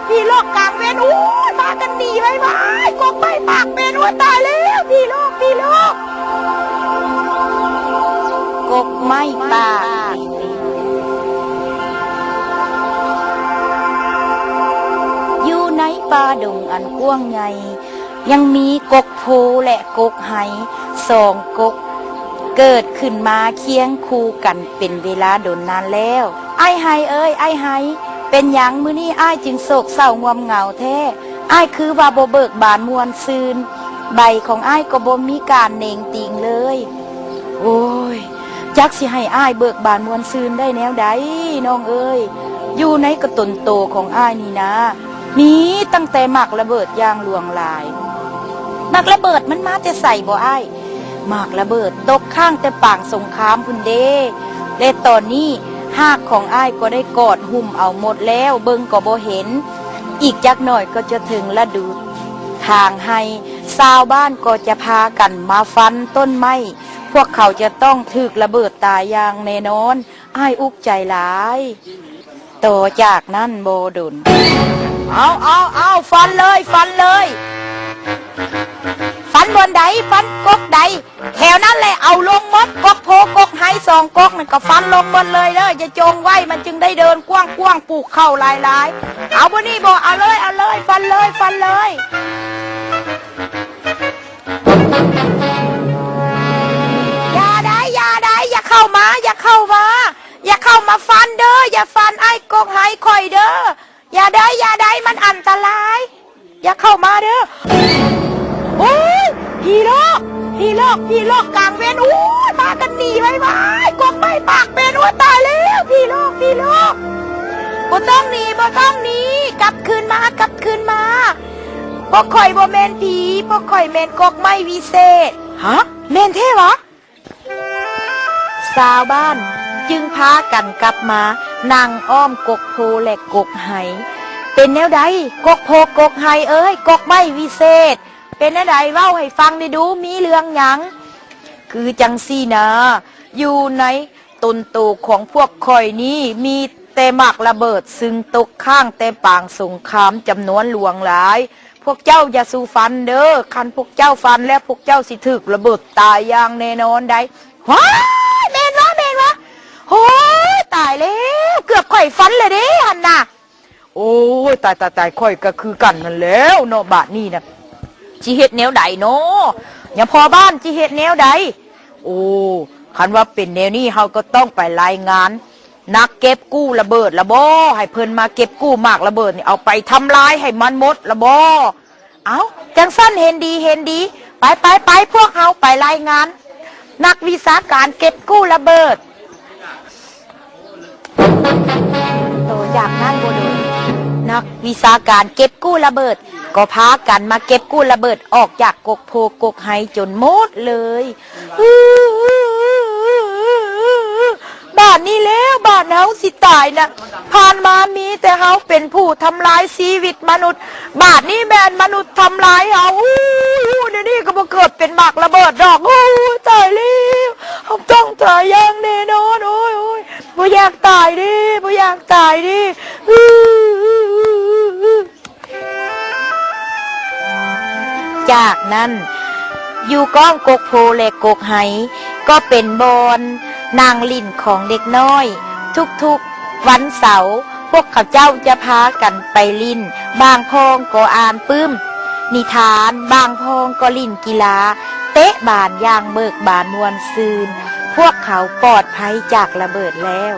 พี่โลกกลางเวรอู้มากันหนีไว้ไว้กองไม่ปากเป็นว่าตายแล้วพี่โลกกกไม่ปากอยู่ในป่าดงอันกว้างใหญ่ยังมีกกโพและกกไหสองกกเกิดขึ้นมาเคียงคู่กันเป็นเวลาโดนนานแล้วไอ้ไฮเอ้ยไอ้ไฮเป็นหยังมื้อนี้อ้ายจึงโศกเศร้างวมเหงาแท้อ้ายคือว่าบ่เบิกบานมวนซืนใบของอ้ายก็บ่มีการเน่งติงเลยโอ้ยจักสิให้อ้ายเบิกบานมวนซืนได้แนวใดน้องเอ้ยอยู่ในกระตนโตของอ้ายนี่นะมีตั้งแต่หมักระเบิดอย่างลวงลายหมักระเบิดมันมาแต่ใส่บ่อ้ายหมักระเบิดตกข้างแต่ปางสงครามพุ่นเด้และตอนนี้หากของอ้ายก็ได้กอดหุ่มเอาหมดแล้วเบิ่งก็บ่เห็นอีกจักหน่อยก็จะถึงฤดูทางให้ชาวบ้านก็จะพากันมาฟันต้นไม้พวกเขาจะต้องถูกระเบิดตายอย่างแน่นอนอ้ายอุกใจหลายต่อจากนั้นโบดุลเอาฟันเลยฟันบนใดฟันกกใดแถวนั้นเลยเอาลงมดกกโพกกไฮสองกกมันก็ฟันลงบนเลยจะจงไว้มันจึงได้เดินกว้างปลูกเข้าหลายเอาบนนี้บอกเอาเลยฟันเลยอย่าเข้ามาฟันเด้ออย่าฟันไอ้กกไฮคอยเด้ออย่าได้มันอันตรายอย่าเข้ามาเด้อโอ้ยพี่โลกกลางเวรอู้มากันหนีไว้กองไม่ปากเป็นว่าตายแล้วพี่โลกบ่ต้องหนีกลับคืนมาพวกข่อยบ่แม่นผีพวกข่อยแม่นกกไม่วิเศษฮะแม่นเท่หรอชาวบ้านจึงพากันกลับมานั่งอ้อมกกโพและกกไหเป็นแนวใดกกโพกกไหเอ้ยกกไม่วิเศษเป็นอะไรเว้าให้ฟังได้ดูมีเรื่องหยังคือจังซี่นะอยู่ในตนโตของพวกข่อยนี้มีแต่หมักระเบิดซึ่งตกข้างแต่ปางสงครามจำนวนหลวงหลายพวกเจ้าอย่าสู้ฟันเด้อคันพวกเจ้าฟันแล้วพวกเจ้าสิถึกระเบิดตายอย่างแน่นอนได้ว้ายแม่นวะโอ้ยตายแล้วเกือบข่อยฟันเลยเด้หันน่ะโอ้ยตายข่อยก็คือกันนั่นแล้วเนาะบาดนี้นะจิเฮ็ดแนวใดเนาะอย่างพอบ้านจิเฮ็ดแนวใดโอ้คันว่าเป็นแนวนี้เฮาก็ต้องไปรายงานนักเก็บกู้ระเบิดละบ่ให้เพิ่นมาเก็บกู้มากระเบิดนี่เอาไปทำลายให้มันหมดละบ่เอาจังสั้นเห็นดีไปพวกเฮาไปรายงานนักวิชาการเก็บกู้ระเบิดโตจากนั้นบ่โดนนักวิชาการเก็บกู้ระเบิดก็พากันมาเก็บกู้ระเบิดออกจากกกโพกกไฮจนหมดเลยบ้านนี้แล้วบ้านเฮาสิตายนะผ่านมามีแต่เฮาเป็นผู้ทำลายชีวิตมนุษย์บ้านนี้แม่นมนุษย์ทำลายเฮาเดี๋ยวนี้ก็บ่เกิดเป็นหมากระเบิดดอกตายแล้วเฮาต้องตายอย่างแน่นอนโอ้ยบ่อยากตายดิจากนั้นอยู่ก้องกกโพและกกไหก็เป็นบอนนางลิ่นของเด็กน้อยทุกๆวันเสาร์พวกเขาเจ้าจะพากันไปลิ่นบางพองก็อ่านปื้มนิทานบางพองก็ลิ่นกีฬาเตะบานอย่างเบิกบานมวลซืนพวกเขาปลอดภัยจากระเบิดแล้ว